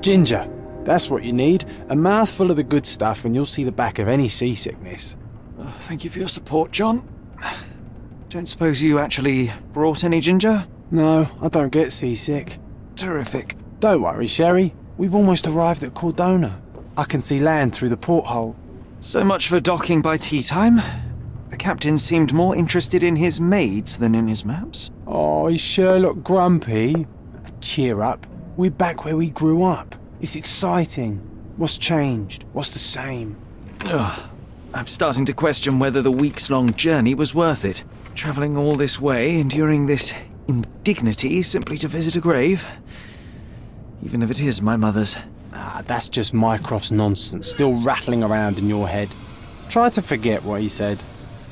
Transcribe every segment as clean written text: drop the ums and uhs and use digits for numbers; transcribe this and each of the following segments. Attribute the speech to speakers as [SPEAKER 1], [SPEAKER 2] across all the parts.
[SPEAKER 1] Ginger. That's what you need. A mouthful of the good stuff and you'll see the back of any seasickness.
[SPEAKER 2] Oh, thank you for your support, John. Don't suppose you actually brought any ginger?
[SPEAKER 1] No, I don't get seasick.
[SPEAKER 2] Terrific.
[SPEAKER 1] Don't worry, Sherry. We've almost arrived at Cordona. I can see land through the porthole.
[SPEAKER 2] So much for docking by tea time. The captain seemed more interested in his maids than in his maps.
[SPEAKER 1] Oh, is Sherlock grumpy? Cheer up. We're back where we grew up. It's exciting. What's changed? What's the same?
[SPEAKER 2] Ugh. I'm starting to question whether the weeks-long journey was worth it. Travelling all this way, enduring this indignity simply to visit a grave. Even if it is my mother's.
[SPEAKER 1] Ah, that's just Mycroft's nonsense, still rattling around in your head. Try to forget what he said.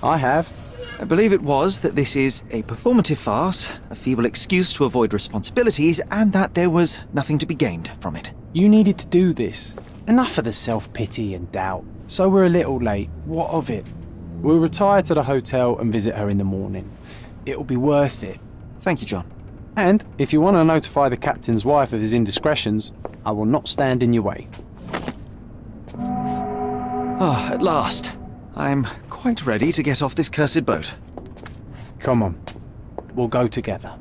[SPEAKER 1] I have.
[SPEAKER 2] I believe it was that this is a performative farce, a feeble excuse to avoid responsibilities, and that there was nothing to be gained from it.
[SPEAKER 1] You needed to do this. Enough of the self-pity and doubt. So we're a little late. What of it? We'll retire to the hotel and visit her in the morning. It'll be worth it.
[SPEAKER 2] Thank you, John.
[SPEAKER 1] And if you want to notify the captain's wife of his indiscretions, I will not stand in your way.
[SPEAKER 2] Ah, at last. I'm quite ready to get off this cursed boat.
[SPEAKER 1] Come on. We'll go together.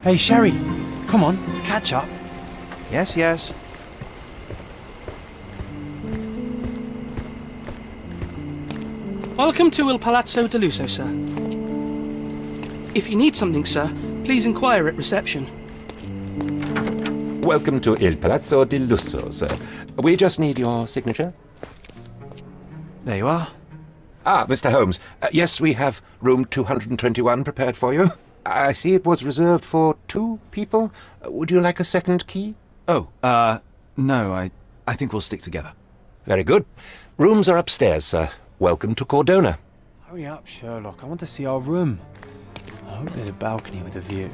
[SPEAKER 1] Hey, Sherry, come on, catch up.
[SPEAKER 2] Yes, yes.
[SPEAKER 3] Welcome to Il Palazzo de Lusso, sir. If you need something, sir, please inquire at reception.
[SPEAKER 4] Welcome to Il Palazzo di Lusso, sir. We just need your signature.
[SPEAKER 2] There you are.
[SPEAKER 4] Ah, Mr. Holmes. Yes, we have room 221 prepared for you. I see it was reserved for 2 people. Would you like a second key?
[SPEAKER 2] Oh, no, I think we'll stick together.
[SPEAKER 4] Very good. Rooms are upstairs, sir. Welcome to Cordona.
[SPEAKER 1] Hurry up, Sherlock. I want to see our room. I hope there's a balcony with a view.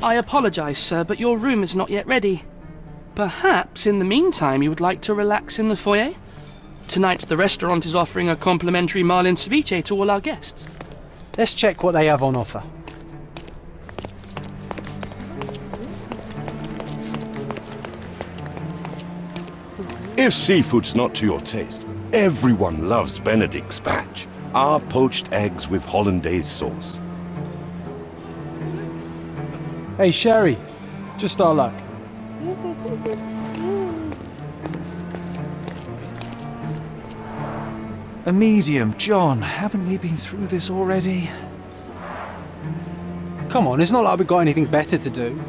[SPEAKER 3] I apologise, sir, but your room is not yet ready. Perhaps, in the meantime, you would like to relax in the foyer? Tonight, the restaurant is offering a complimentary marlin ceviche to all our guests.
[SPEAKER 1] Let's check what they have on offer.
[SPEAKER 5] If seafood's not to your taste, everyone loves Benedict's batch. Our poached eggs with hollandaise sauce.
[SPEAKER 1] Hey, Sherry, just our luck.
[SPEAKER 2] A medium, John. Haven't we been through this already?
[SPEAKER 1] Come on, it's not like we've got anything better to do.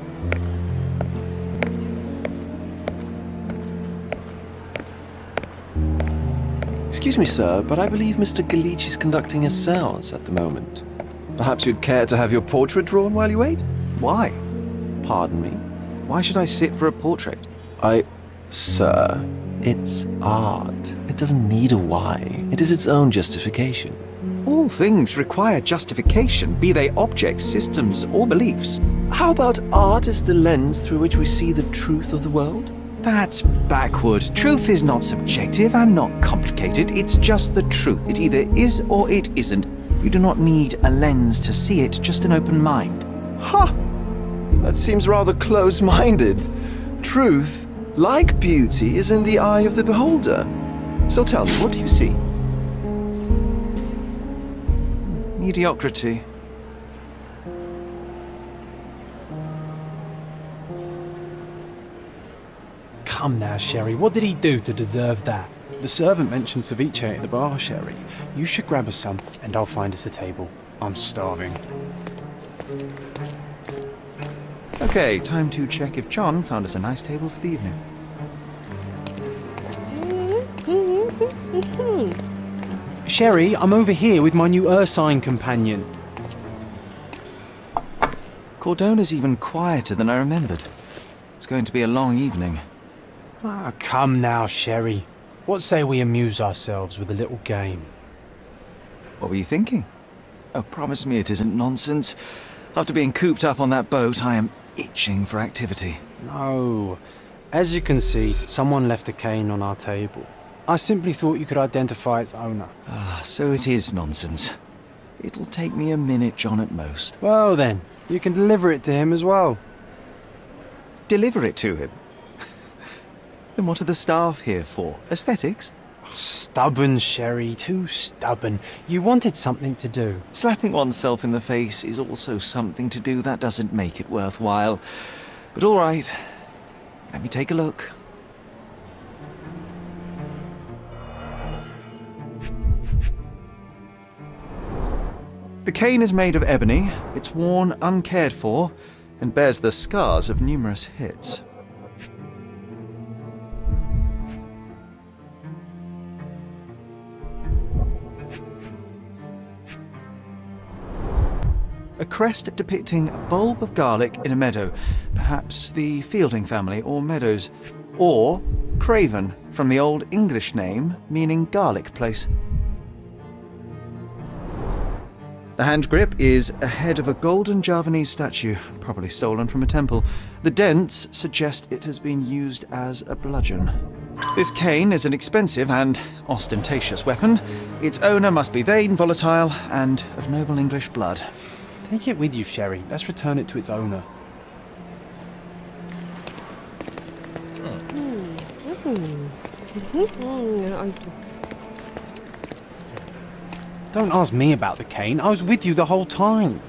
[SPEAKER 6] Excuse me, sir, but I believe Mr. Galich is conducting a séance at the moment. Perhaps you'd care to have your portrait drawn while you wait?
[SPEAKER 2] Why?
[SPEAKER 6] Pardon me?
[SPEAKER 2] Why should I sit for a portrait?
[SPEAKER 6] Sir, it's art. It doesn't need a why. It is its own justification.
[SPEAKER 2] All things require justification, be they objects, systems, or beliefs.
[SPEAKER 6] How about art as the lens through which we see the truth of the world?
[SPEAKER 2] That's backward. Truth is not subjective and not complicated. It's just the truth. It either is or it isn't. You do not need a lens to see it, just an open mind.
[SPEAKER 6] Ha! That seems rather close-minded. Truth, like beauty, is in the eye of the beholder. So tell me, what do you see?
[SPEAKER 2] Mediocrity.
[SPEAKER 1] come now, Sherry. What did he do to deserve that? The servant mentioned ceviche at the bar, Sherry. You should grab us some, and I'll find us a table. I'm starving.
[SPEAKER 2] Okay, time to check if John found us a nice table for the evening.
[SPEAKER 1] Sherry, I'm over here with my new Ursine companion.
[SPEAKER 2] Cordona's even quieter than I remembered. It's going to be a long evening.
[SPEAKER 1] Ah, come now, Sherry. What say we amuse ourselves with a little game?
[SPEAKER 2] What were you thinking? Oh, promise me it isn't nonsense. After being cooped up on that boat, I am itching for activity.
[SPEAKER 1] No. As you can see, someone left a cane on our table. I simply thought you could identify its owner.
[SPEAKER 2] Ah, so it is nonsense. It'll take me a minute, John, at most.
[SPEAKER 1] Well then, you can deliver it to him as well.
[SPEAKER 2] Deliver it to him? Then what are the staff here for? Aesthetics?
[SPEAKER 1] Stubborn, Sherry, too stubborn. You wanted something to do.
[SPEAKER 2] Slapping oneself in the face is also something to do. That doesn't make it worthwhile. But all right, let me take a look. The cane is made of ebony, it's worn uncared for, and bears the scars of numerous hits. A crest depicting a bulb of garlic in a meadow, perhaps the Fielding family or Meadows, or Craven, from the Old English name meaning garlic place. The hand grip is a head of a golden Javanese statue, probably stolen from a temple. The dents suggest it has been used as a bludgeon. This cane is an expensive and ostentatious weapon. Its owner must be vain, volatile, and of noble English blood.
[SPEAKER 1] Take it with you, Sherry. Let's return it to its owner. Don't ask me about the cane. I was with you the whole time.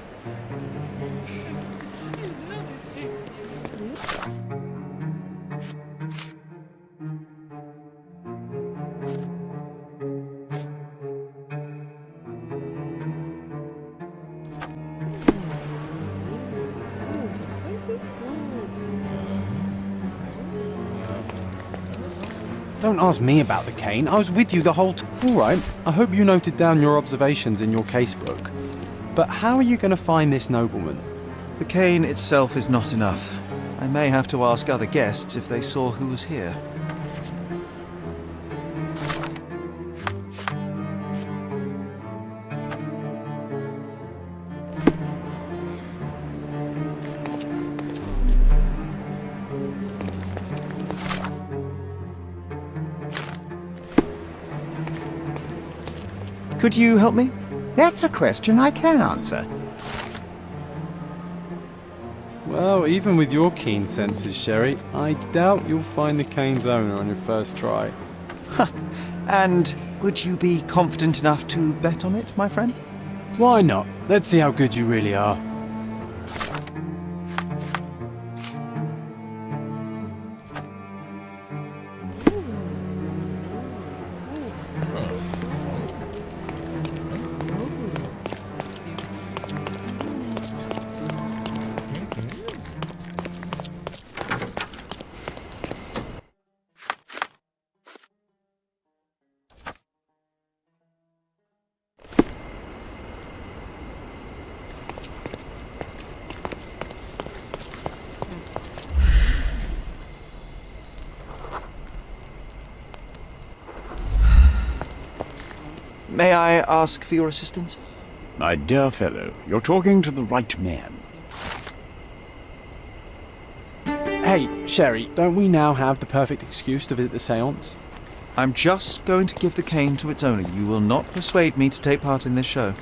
[SPEAKER 1] Don't ask me about the cane. I was with you the whole All right, I hope you noted down your observations in your casebook. But how are you going to find this nobleman?
[SPEAKER 2] The cane itself is not enough. I may have to ask other guests if they saw who was here. Could you help me?
[SPEAKER 7] That's a question I can answer.
[SPEAKER 1] Well, even with your keen senses, Sherry, I doubt you'll find the cane's owner on your first try.
[SPEAKER 2] And would you be confident enough to bet on it, my friend?
[SPEAKER 1] Why not? Let's see how good you really are.
[SPEAKER 2] May I ask for your assistance?
[SPEAKER 7] My dear fellow, you're talking to the right man.
[SPEAKER 1] Hey, Sherry, don't we now have the perfect excuse to visit the séance?
[SPEAKER 2] I'm just going to give the cane to its owner. You will not persuade me to take part in this show.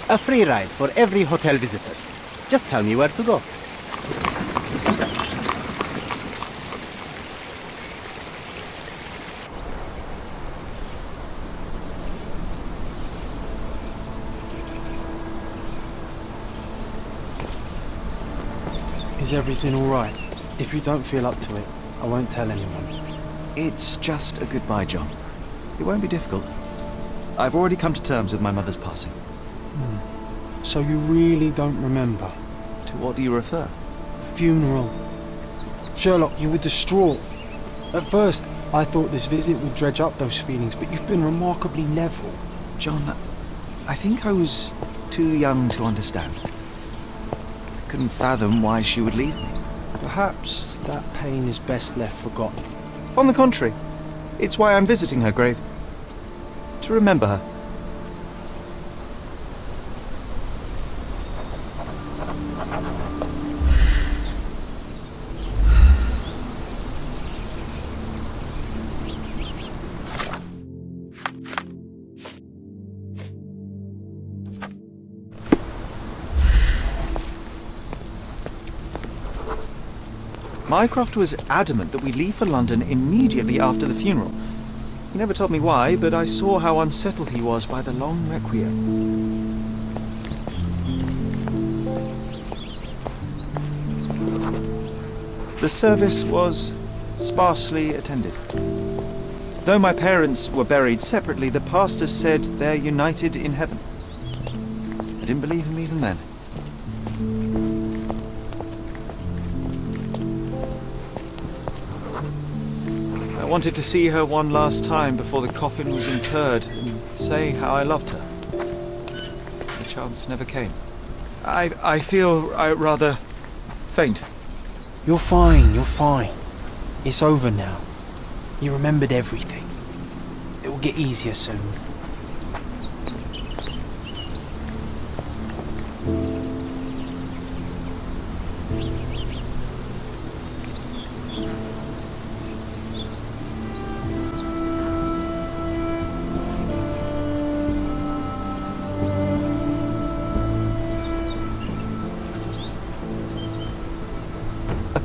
[SPEAKER 1] A free ride for every hotel visitor. Just tell me where to go. Is everything all right? If you don't feel up to it, I won't tell anyone.
[SPEAKER 2] It's just a goodbye, John. It won't be difficult. I've already come to terms with my mother's passing.
[SPEAKER 1] So you really don't remember?
[SPEAKER 2] To what do you refer?
[SPEAKER 1] The funeral. Sherlock, you were distraught. At first, I thought this visit would dredge up those feelings, but you've been remarkably level.
[SPEAKER 2] John, I think I was too young to understand. I couldn't fathom why she would leave me.
[SPEAKER 1] Perhaps that pain is best left forgotten.
[SPEAKER 2] On the contrary, it's why I'm visiting her grave. To remember her. Mycroft was adamant that we leave for London immediately after the funeral. He never told me why, but I saw how unsettled he was by the long requiem. The service was sparsely attended. Though my parents were buried separately, the pastor said they're united in heaven. I didn't believe him even then. I wanted to see her one last time before the coffin was interred and say how I loved her. The chance never came. I feel rather faint.
[SPEAKER 1] You're fine, you're fine. It's over now. You remembered everything. It will get easier soon.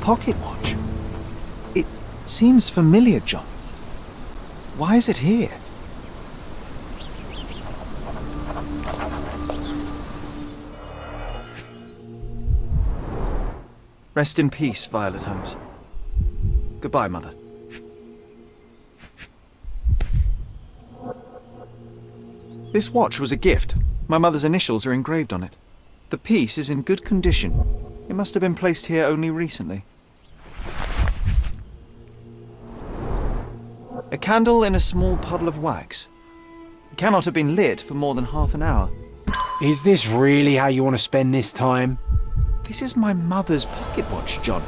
[SPEAKER 2] Pocket watch. It seems familiar, John. Why is it here? Rest in peace, Violet Holmes. Goodbye, Mother. This watch was a gift. My mother's initials are engraved on it. The piece is in good condition. It must have been placed here only recently. A candle in a small puddle of wax. It cannot have been lit for more than half an hour.
[SPEAKER 1] Is this really how you want to spend this time?
[SPEAKER 2] This is my mother's pocket watch, John.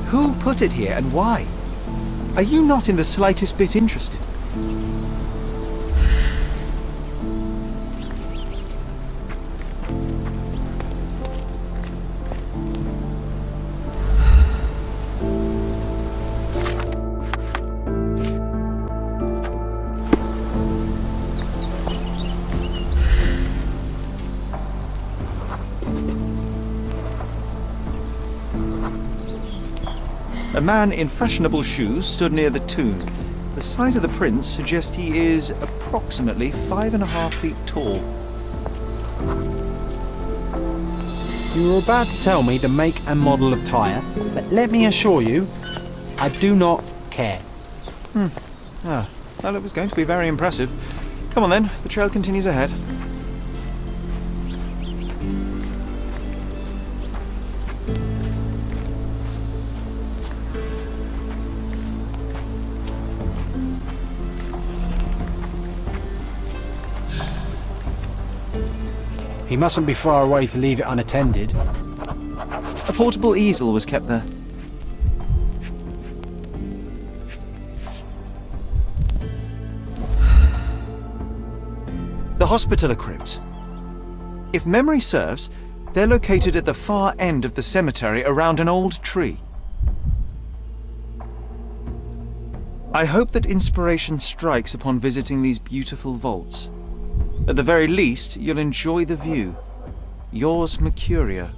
[SPEAKER 2] Who put it here and why? Are you not in the slightest bit interested? A man in fashionable shoes stood near the tomb. The size of the prints suggest he is approximately 5.5 feet tall.
[SPEAKER 1] You were about to tell me the make and model of tyre, but let me assure you, I do not care.
[SPEAKER 2] Well, it was going to be very impressive. Come on then, the trail continues ahead.
[SPEAKER 1] He mustn't be far away to leave it unattended.
[SPEAKER 2] A portable easel was kept there. The Hospitaller Cribs. If memory serves, they're located at the far end of the cemetery around an old tree. I hope that inspiration strikes upon visiting these beautiful vaults. At the very least, you'll enjoy the view. Yours, Mercurio.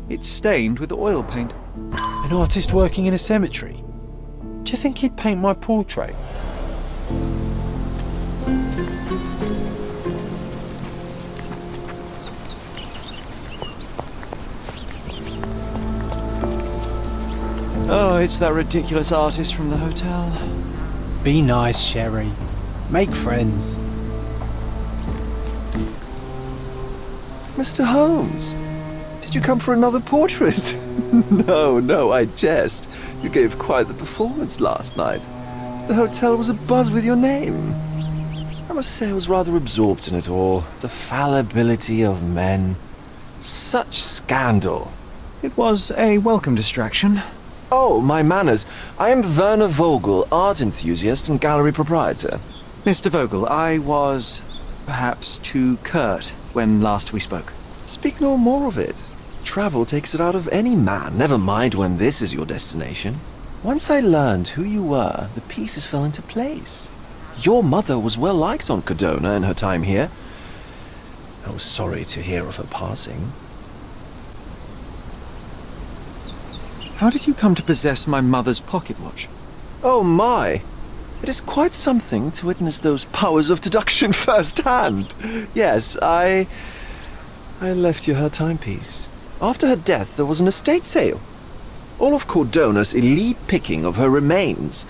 [SPEAKER 2] It's stained with oil paint.
[SPEAKER 1] An artist working in a cemetery? Do you think he'd paint my portrait?
[SPEAKER 2] Oh, it's that ridiculous artist from the hotel.
[SPEAKER 1] Be nice, Sherry. Make friends.
[SPEAKER 6] Mr. Holmes, did you come for another portrait? No, I jest. You gave quite the performance last night. The hotel was abuzz with your name. I must say I was rather absorbed in it all. The fallibility of men. Such scandal.
[SPEAKER 2] It was a welcome distraction.
[SPEAKER 6] Oh, my manners. I am Werner Vogel, art enthusiast and gallery proprietor.
[SPEAKER 2] Mr. Vogel, I was perhaps too curt when last we spoke.
[SPEAKER 6] Speak no more of it. Travel takes it out of any man, never mind when this is your destination. Once I learned who you were, the pieces fell into place. Your mother was well liked on Cardona in her time here. I was sorry to hear of her passing.
[SPEAKER 2] How did you come to possess my mother's pocket watch?
[SPEAKER 6] Oh my! It is quite something to witness those powers of deduction firsthand. Yes, I left you her timepiece. After her death, there was an estate sale. All of Cordona's elite picking of her remains.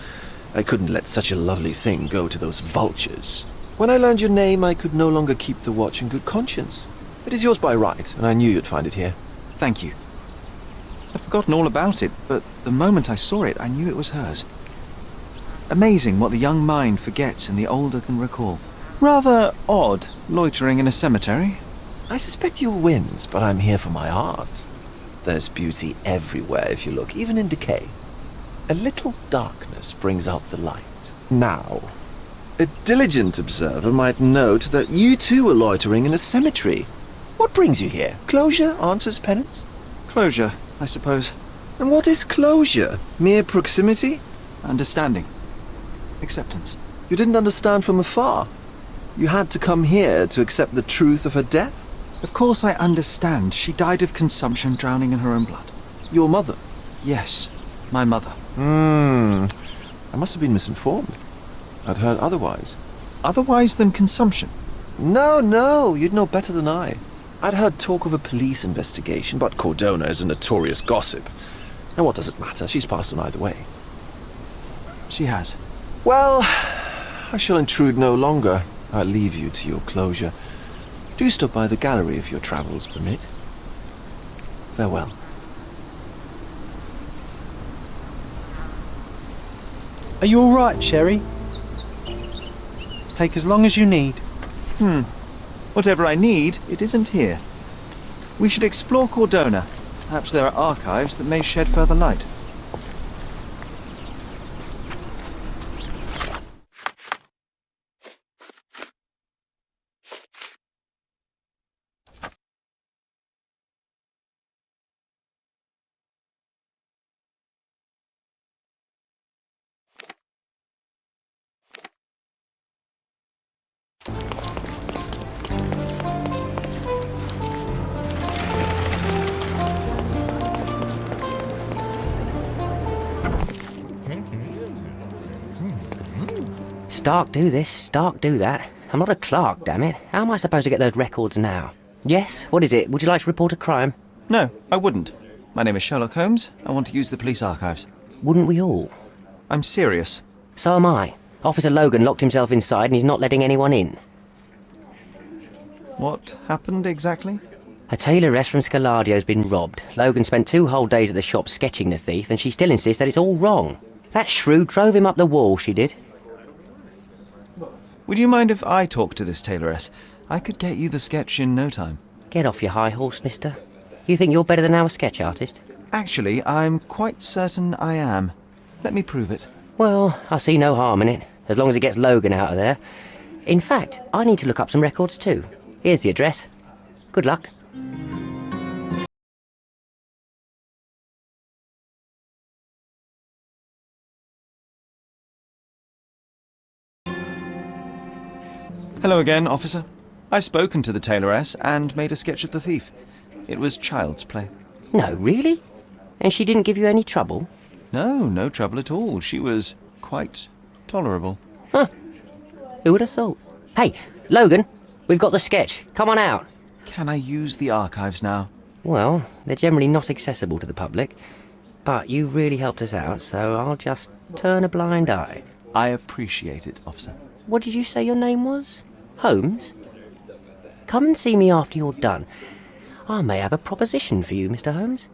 [SPEAKER 6] I couldn't let such a lovely thing go to those vultures. When I learned your name, I could no longer keep the watch in good conscience. It is yours by right, and I knew you'd find it here.
[SPEAKER 2] Thank you. I'd forgotten all about it, but the moment I saw it, I knew it was hers. Amazing what the young mind forgets and the older can recall. Rather odd, loitering in a cemetery.
[SPEAKER 6] I suspect you'll win, but I'm here for my art. There's beauty everywhere if you look, even in decay. A little darkness brings out the light. Now, a diligent observer might note that you too are loitering in a cemetery. What brings you here? Closure answers penance?
[SPEAKER 2] Closure, I suppose.
[SPEAKER 6] And what is closure? Mere proximity?
[SPEAKER 2] Understanding. Acceptance.
[SPEAKER 6] You didn't understand from afar. You had to come here to accept the truth of her death?
[SPEAKER 2] Of course I understand. She died of consumption, drowning in her own blood.
[SPEAKER 6] Your mother?
[SPEAKER 2] Yes, my mother.
[SPEAKER 6] I must have been misinformed. I'd heard otherwise.
[SPEAKER 2] Otherwise than consumption?
[SPEAKER 6] No, you'd know better than I. I'd heard talk of a police investigation, but Cordona is a notorious gossip. And what does it matter? She's passed on either way.
[SPEAKER 2] She has.
[SPEAKER 6] Well, I shall intrude no longer. I'll leave you to your closure. Do stop by the gallery if your travels permit. Farewell.
[SPEAKER 1] Are you all right, Sherry? Take as long as you need.
[SPEAKER 2] Whatever I need, it isn't here. We should explore Cordona. Perhaps there are archives that may shed further light.
[SPEAKER 8] Stark do this, Stark do that. I'm not a clerk, damn it. How am I supposed to get those records now? Yes? What is it? Would you like to report a crime?
[SPEAKER 2] No, I wouldn't. My name is Sherlock Holmes. I want to use the police archives.
[SPEAKER 8] Wouldn't we all?
[SPEAKER 2] I'm serious.
[SPEAKER 8] So am I. Officer Logan locked himself inside and he's not letting anyone in.
[SPEAKER 2] What happened exactly?
[SPEAKER 8] A tailoress from Scaladio's been robbed. Logan spent 2 whole days at the shop sketching the thief and she still insists that it's all wrong. That shrew drove him up the wall, she did.
[SPEAKER 2] Would you mind if I talk to this tailoress? I could get you the sketch in no time.
[SPEAKER 8] Get off your high horse, mister. You think you're better than our sketch artist?
[SPEAKER 2] Actually, I'm quite certain I am. Let me prove it.
[SPEAKER 8] Well, I see no harm in it, as long as it gets Logan out of there. In fact, I need to look up some records too. Here's the address. Good luck.
[SPEAKER 2] Hello again, officer. I've spoken to the tailoress and made a sketch of the thief. It was child's play.
[SPEAKER 8] No, really? And she didn't give you any trouble?
[SPEAKER 2] No, no trouble at all. She was quite tolerable.
[SPEAKER 8] Huh. Who would have thought? Hey, Logan, we've got the sketch. Come on out.
[SPEAKER 2] Can I use the archives now?
[SPEAKER 8] Well, they're generally not accessible to the public. But you really helped us out, so I'll just turn a blind eye.
[SPEAKER 2] I appreciate it, officer.
[SPEAKER 8] What did you say your name was? Holmes? Come and see me after you're done. I may have a proposition for you, Mr. Holmes.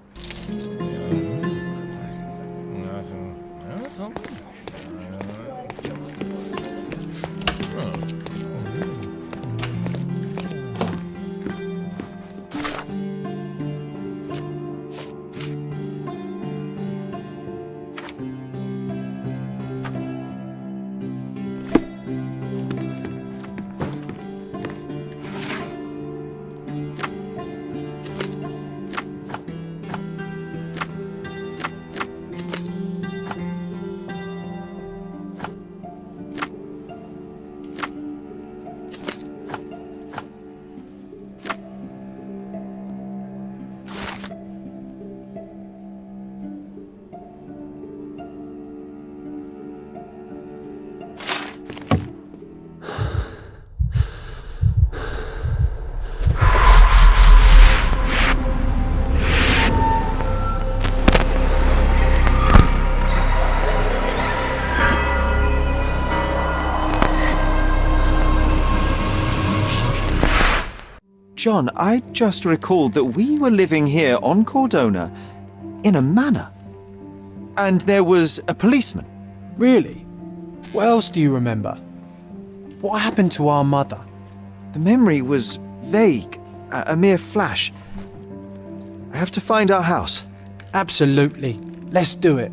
[SPEAKER 2] John, I just recalled that we were living here on Cordona in a manor. And there was a policeman.
[SPEAKER 1] Really? What else do you remember? What happened to our mother?
[SPEAKER 2] The memory was vague, a mere flash. I have to find our house.
[SPEAKER 1] Absolutely. Let's do it.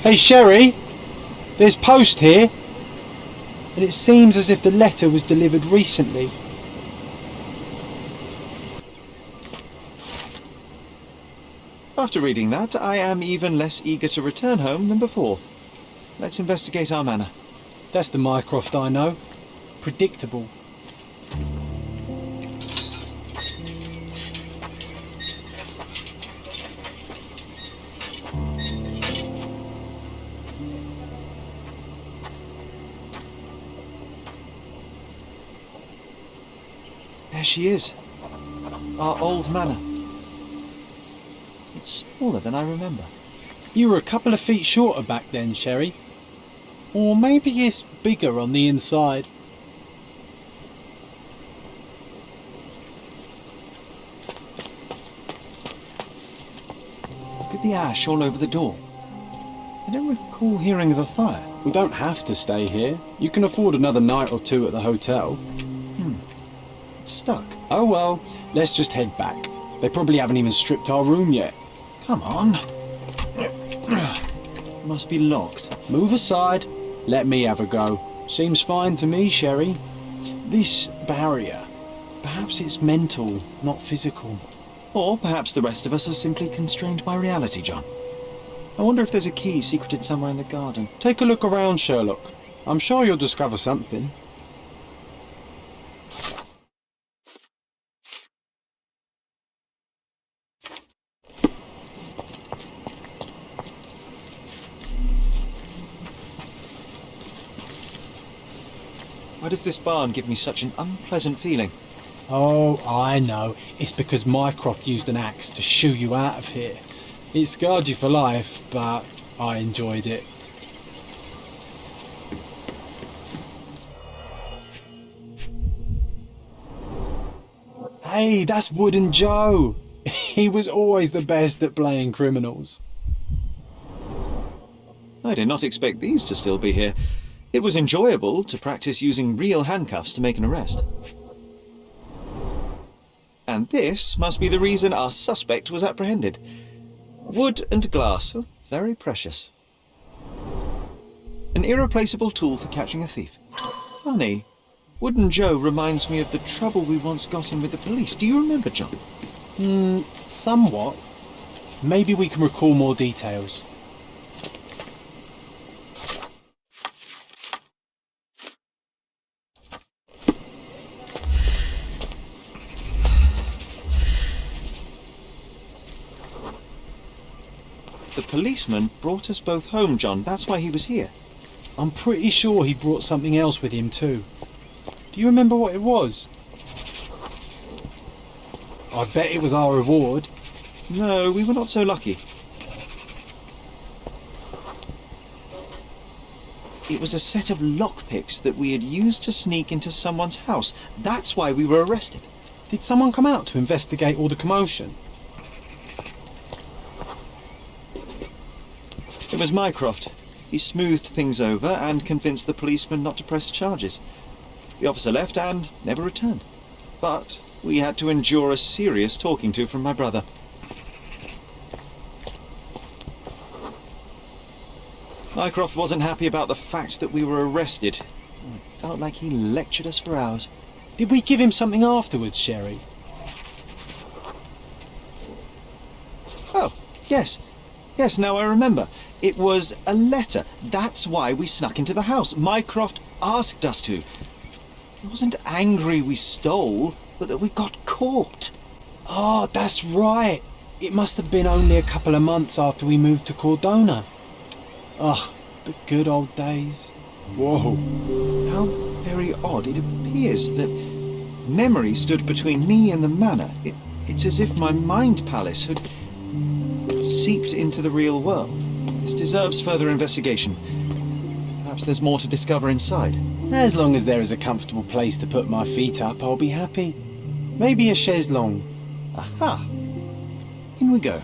[SPEAKER 1] Hey Sherry, there's post here, and it seems as if the letter was delivered recently.
[SPEAKER 2] After reading that, I am even less eager to return home than before. Let's investigate our manor.
[SPEAKER 1] That's the Mycroft I know. Predictable.
[SPEAKER 2] There she is. Our old manor. It's smaller than I remember.
[SPEAKER 1] You were a couple of feet shorter back then, Sherry. Or maybe it's bigger on the inside.
[SPEAKER 2] the ash all over the door? I don't recall hearing of a fire.
[SPEAKER 1] We don't have to stay here. You can afford another night or two at the hotel.
[SPEAKER 2] It's stuck.
[SPEAKER 1] Oh well, let's just head back. They probably haven't even stripped our room yet.
[SPEAKER 2] Come on. Must be locked.
[SPEAKER 1] Move aside. Let me have a go. Seems fine to me, Sherry. This barrier, perhaps it's mental, not physical.
[SPEAKER 2] Or perhaps the rest of us are simply constrained by reality, John. I wonder if there's a key secreted somewhere in the garden.
[SPEAKER 1] Take a look around, Sherlock. I'm sure you'll discover something.
[SPEAKER 2] Why does this barn give me such an unpleasant feeling?
[SPEAKER 1] Oh, I know. It's because Mycroft used an axe to shoo you out of here. It scarred you for life, but I enjoyed it. Hey, that's Wooden Joe. He was always the best at playing criminals.
[SPEAKER 2] I did not expect these to still be here. It was enjoyable to practice using real handcuffs to make an arrest. And this must be the reason our suspect was apprehended. Wood and glass, oh, very precious. An irreplaceable tool for catching a thief. Funny, Wooden Joe reminds me of the trouble we once got in with the police. Do you remember, John?
[SPEAKER 1] Somewhat. Maybe we can recall more details.
[SPEAKER 2] The policeman brought us both home, John. That's why he was here.
[SPEAKER 1] I'm pretty sure he brought something else with him too. Do you remember what it was? I bet it was our reward.
[SPEAKER 2] No, we were not so lucky. It was a set of lockpicks that we had used to sneak into someone's house. That's why we were arrested.
[SPEAKER 1] Did someone come out to investigate all the commotion?
[SPEAKER 2] It was Mycroft. He smoothed things over and convinced the policeman not to press charges. The officer left and never returned. But we had to endure a serious talking to from my brother. Mycroft wasn't happy about the fact that we were arrested. It felt like he lectured us for hours.
[SPEAKER 1] Did we give him something afterwards, Sherry?
[SPEAKER 2] Oh, yes. Yes, now I remember. It was a letter. That's why we snuck into the house. Mycroft asked us to. He wasn't angry we stole, but that we got caught.
[SPEAKER 1] Oh, that's right. It must have been only a couple of months after we moved to Cordona. Ugh, the good old days. Whoa.
[SPEAKER 2] How very odd. It appears that memory stood between me and the manor. It's as if my mind palace had seeped into the real world. This deserves further investigation. Perhaps there's more to discover inside.
[SPEAKER 1] As long as there is a comfortable place to put my feet up, I'll be happy. Maybe a chaise longue.
[SPEAKER 2] Aha! In we go.